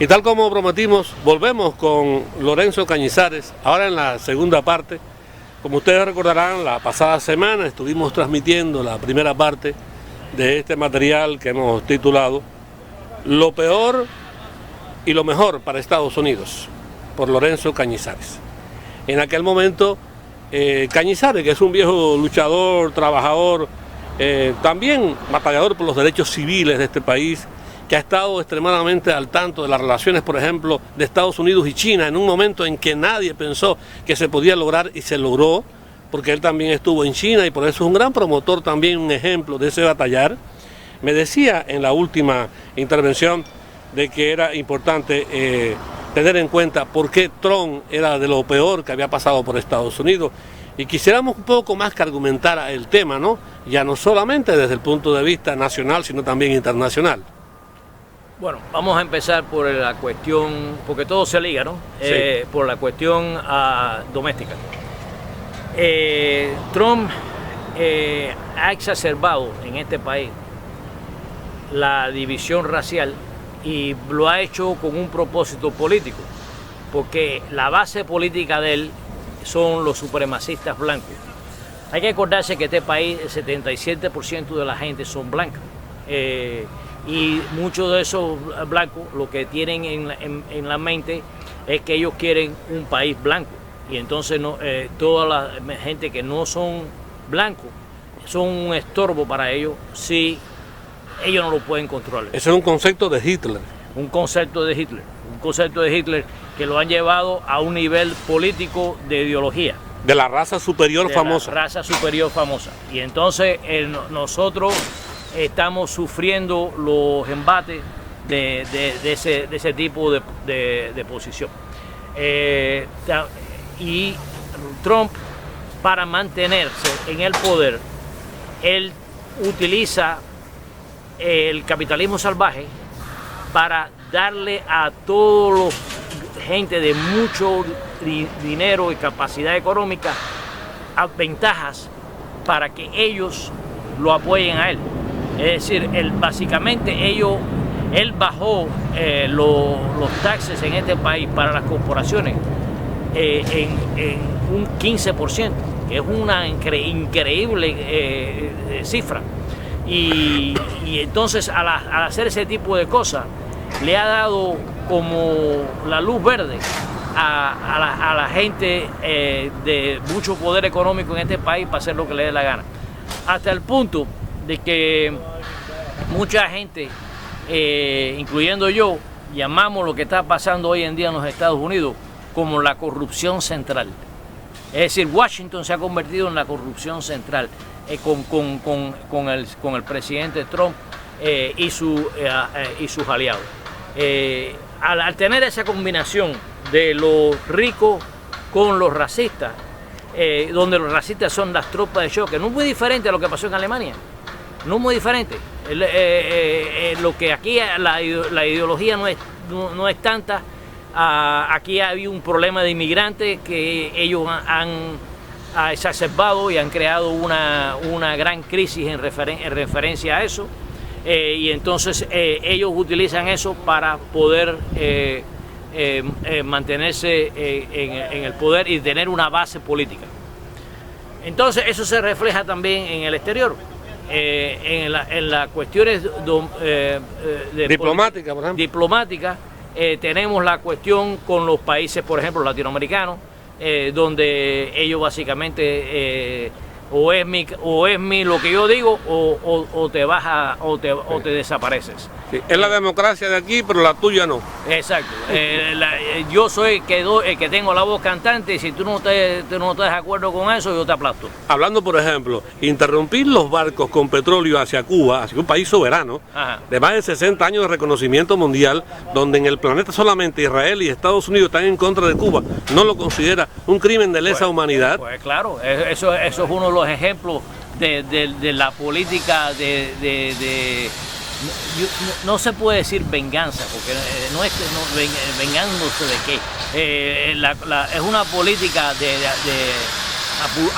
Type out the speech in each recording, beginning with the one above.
Y tal como prometimos, volvemos con Lorenzo Cañizares, ahora en la segunda parte. Como ustedes recordarán, la pasada semana estuvimos transmitiendo la primera parte de este material que hemos titulado Lo peor y lo mejor para Estados Unidos, por Lorenzo Cañizares. En aquel momento, Cañizares, que es un viejo luchador, trabajador, también batallador por los derechos civiles de este país, que ha estado extremadamente al tanto de las relaciones, por ejemplo, de Estados Unidos y China, en un momento en que nadie pensó que se podía lograr y se logró, porque él también estuvo en China y por eso es un gran promotor, también un ejemplo de ese batallar. Me decía en la última intervención de que era importante tener en cuenta por qué Trump era de lo peor que había pasado por Estados Unidos. Y quisiéramos un poco más que argumentara el tema, ¿no? Ya no solamente desde el punto de vista nacional, sino también internacional. Bueno, vamos a empezar por la cuestión, porque todo se liga, ¿no? Sí. Por la cuestión doméstica. Trump ha exacerbado en este país la división racial y lo ha hecho con un propósito político, porque la base política de él son los supremacistas blancos. Hay que acordarse que este país, el 77% de la gente son blancas. Y muchos de esos blancos lo que tienen en la mente es que ellos quieren un país blanco. Y entonces toda la gente que no son blancos son un estorbo para ellos si ellos no lo pueden controlar. Ese es un concepto de Hitler. Un concepto de Hitler. Un concepto de Hitler que lo han llevado a un nivel político de ideología. De la raza superior famosa. La raza superior famosa. Y entonces nosotros estamos sufriendo los embates de ese tipo de posición. Y Trump, para mantenerse en el poder, él utiliza el capitalismo salvaje para darle a todos los gente de mucho dinero y capacidad económica ventajas para que ellos lo apoyen a él. Es decir, básicamente él bajó los taxes en este país para las corporaciones en un 15%, que es una increíble cifra. Y entonces al hacer ese tipo de cosas, le ha dado como la luz verde a la gente de mucho poder económico en este país para hacer lo que le dé la gana. Hasta el punto de que mucha gente, incluyendo yo, llamamos lo que está pasando hoy en día en los Estados Unidos como la corrupción central. Es decir, Washington se ha convertido en la corrupción central con el presidente Trump y sus aliados. Al tener esa combinación de los ricos con los racistas, donde los racistas son las tropas de choque, no es muy diferente a lo que pasó en Alemania, no es muy diferente. Lo que aquí la ideología no es tanta. Aquí ha habido un problema de inmigrantes que ellos han exacerbado y han creado una gran crisis en referencia a eso. Y entonces ellos utilizan eso para poder mantenerse en el poder y tener una base política. Entonces eso se refleja también en el exterior, en las cuestiones diplomáticas, por ejemplo. Diplomáticas, tenemos la cuestión con los países, por ejemplo, latinoamericanos, donde ellos básicamente o es lo que yo digo o te baja o te desapareces. Sí, es la democracia de aquí, pero la tuya no. Exacto. Yo soy el que tengo la voz cantante y si tú no estás de acuerdo con eso, yo te aplasto. Hablando, por ejemplo, interrumpir los barcos con petróleo hacia Cuba, hacia un país soberano, Ajá, de más de 60 años de reconocimiento mundial, donde en el planeta solamente Israel y Estados Unidos están en contra de Cuba, ¿no lo considera un crimen de lesa humanidad? Pues claro, eso es uno de los ejemplos de la política no se puede decir venganza, porque no es vengándose de qué. Es una política de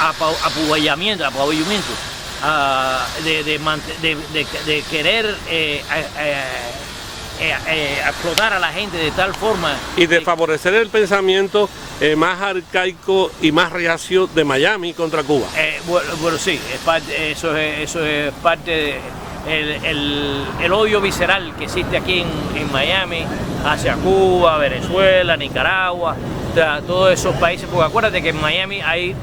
apaballamiento, de querer explotar a la gente de tal forma. Y de favorecer el pensamiento más arcaico y más reacio de Miami contra Cuba. Bueno, sí, eso es parte el odio visceral que existe aquí en Miami hacia Cuba, Venezuela, Nicaragua, todos esos países, porque acuérdate que en Miami hay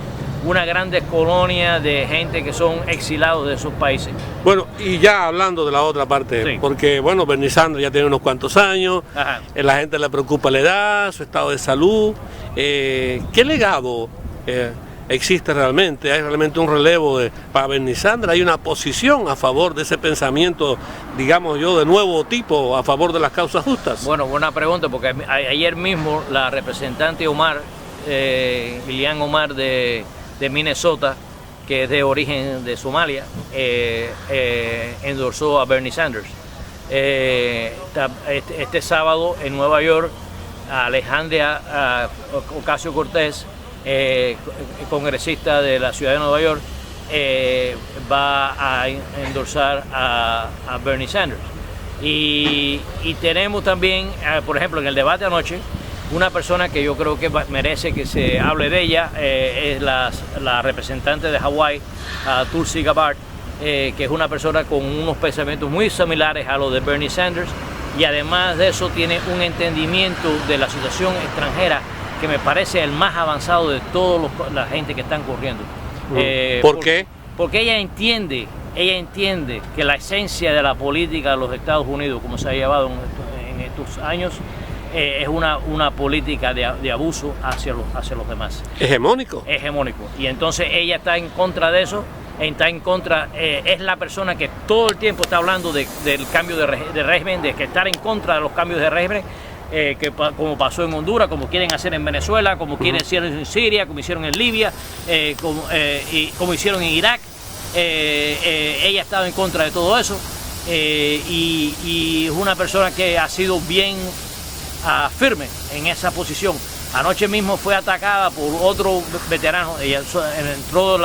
una grandes colonia de gente que son exilados de esos países. Bueno, y ya hablando de la otra parte, sí. Porque bueno, Bernie Sanders ya tiene unos cuantos años, la gente le preocupa la edad, su estado de salud. ¿Qué legado existe realmente? ¿Hay realmente un relevo para Bernie Sanders? ¿Hay una posición a favor de ese pensamiento, digamos yo, de nuevo tipo, a favor de las causas justas? Bueno, buena pregunta, porque ayer mismo la representante Ilhan Omar de Minnesota, que es de origen de Somalia, endorsó a Bernie Sanders. Este sábado en Nueva York, Alexandria Ocasio-Cortez, congresista de la ciudad de Nueva York, va a endorsar a Bernie Sanders. Y tenemos también, por ejemplo, en el debate anoche, una persona que yo creo que merece que se hable de ella, es la representante de Hawái, Tulsi Gabbard, que es una persona con unos pensamientos muy similares a los de Bernie Sanders, y además de eso tiene un entendimiento de la situación extranjera que me parece el más avanzado de toda la gente que están corriendo. ¿Por qué? Porque ella entiende que la esencia de la política de los Estados Unidos, como se ha llevado en estos años, es una política de abuso hacia los demás. ¿Hegemónico? Hegemónico. Y entonces ella está en contra de eso, es la persona que todo el tiempo está hablando del cambio de régimen, de que estar en contra de los cambios de régimen, como pasó en Honduras, como quieren hacer en Venezuela, como quieren hacer en Siria, como hicieron en Libia, como hicieron en Irak. Ella ha estado en contra de todo eso, y es una persona que ha sido bien firme en esa posición. Anoche mismo fue atacada por otro veterano, ella entró de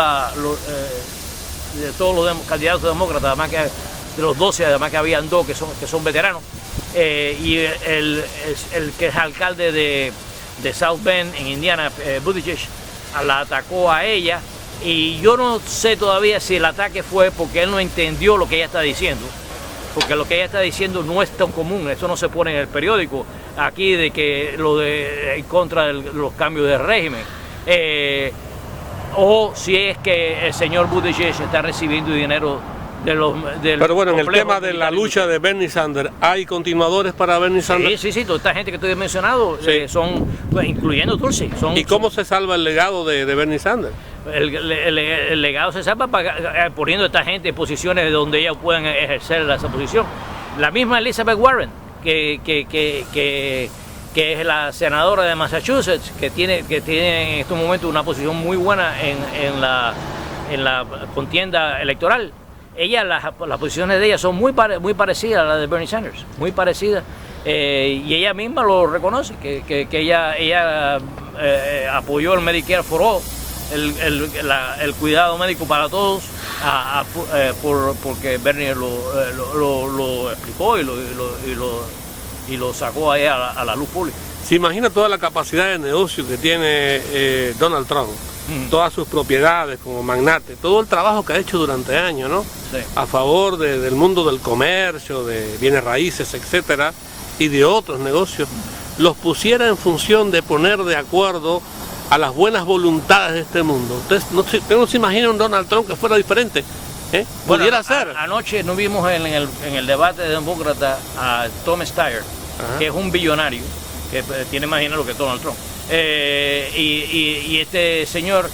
todos los candidatos demócratas, además que de los 12, además que habían dos que son veteranos, y el que es alcalde de South Bend en Indiana, Buttigieg, la atacó a ella, y yo no sé todavía si el ataque fue porque él no entendió lo que ella está diciendo, porque lo que ella está diciendo no es tan común, esto no se pone en el periódico aquí, de que en contra de los cambios de régimen, o si es que el señor Buttigieg está recibiendo dinero del Pero bueno, en el tema de la lucha de Bernie Sanders, ¿hay continuadores para Bernie Sanders? Sí, toda esta gente que estoy mencionado, son, incluyendo Tulsi. ¿Y cómo se salva el legado de Bernie Sanders? El legado se salva poniendo a esta gente en posiciones donde ellos puedan ejercer esa posición. La misma Elizabeth Warren, que es la senadora de Massachusetts, que tiene en estos momentos una posición muy buena en la contienda electoral. Las posiciones de ella son muy parecidas a las de Bernie Sanders, muy parecidas, y ella misma lo reconoce, que ella apoyó el Medicare for All, el cuidado médico para todos, porque Bernie lo explicó y lo sacó a ella a la luz pública. Se imagina toda la capacidad de negocio que tiene Donald Trump, todas sus propiedades como magnate, todo el trabajo que ha hecho durante años, ¿no? Sí. A favor del mundo del comercio, de bienes raíces, etcétera, y de otros negocios, los pusiera en función de poner de acuerdo a las buenas voluntades de este mundo. Entonces, no se imagina un Donald Trump que fuera diferente. Pudiera ser. Anoche nos vimos en el debate de demócrata a Tom Steyer, que es un billonario, que tiene más dinero que Donald Trump. Y este señor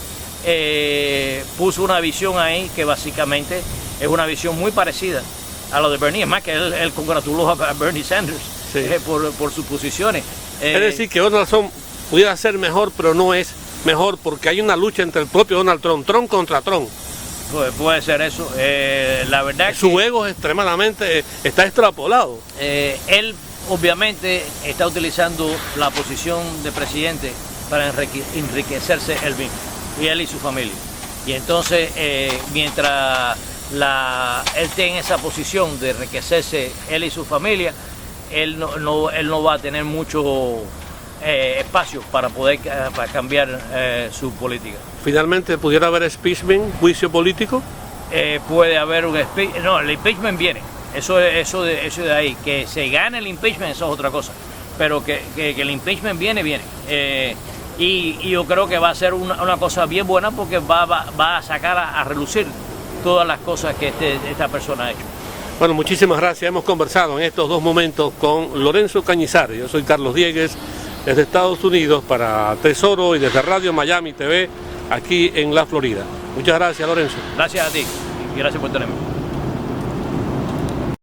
puso una visión ahí que básicamente es una visión muy parecida a lo de Bernie. Es más, que él congratuló a Bernie Sanders, sí, por sus posiciones. Es decir, que Donald Trump pudiera ser mejor, pero no es mejor, porque hay una lucha entre el propio Donald Trump, Trump contra Trump. Puede ser eso. La verdad es que su ego es extremadamente está extrapolado. Él obviamente está utilizando la posición de presidente para enriquecerse él mismo, y él y su familia. Y entonces, mientras él esté en esa posición de enriquecerse él y su familia, él no va a tener mucho espacio para poder para cambiar su política. Finalmente, ¿pudiera haber impeachment, juicio político? Puede haber un no, el impeachment viene, eso de ahí, que se gane el impeachment, eso es otra cosa, pero que el impeachment viene. Y yo creo que va a ser una cosa bien buena porque va a sacar a relucir todas las cosas que esta persona ha hecho. Bueno, muchísimas gracias. Hemos conversado en estos 2 momentos con Lorenzo Cañizares. Yo soy Carlos Diegues, desde Estados Unidos para Tesoro y desde Radio Miami TV, aquí en la Florida. Muchas gracias, Lorenzo. Gracias a ti y gracias por tenerme.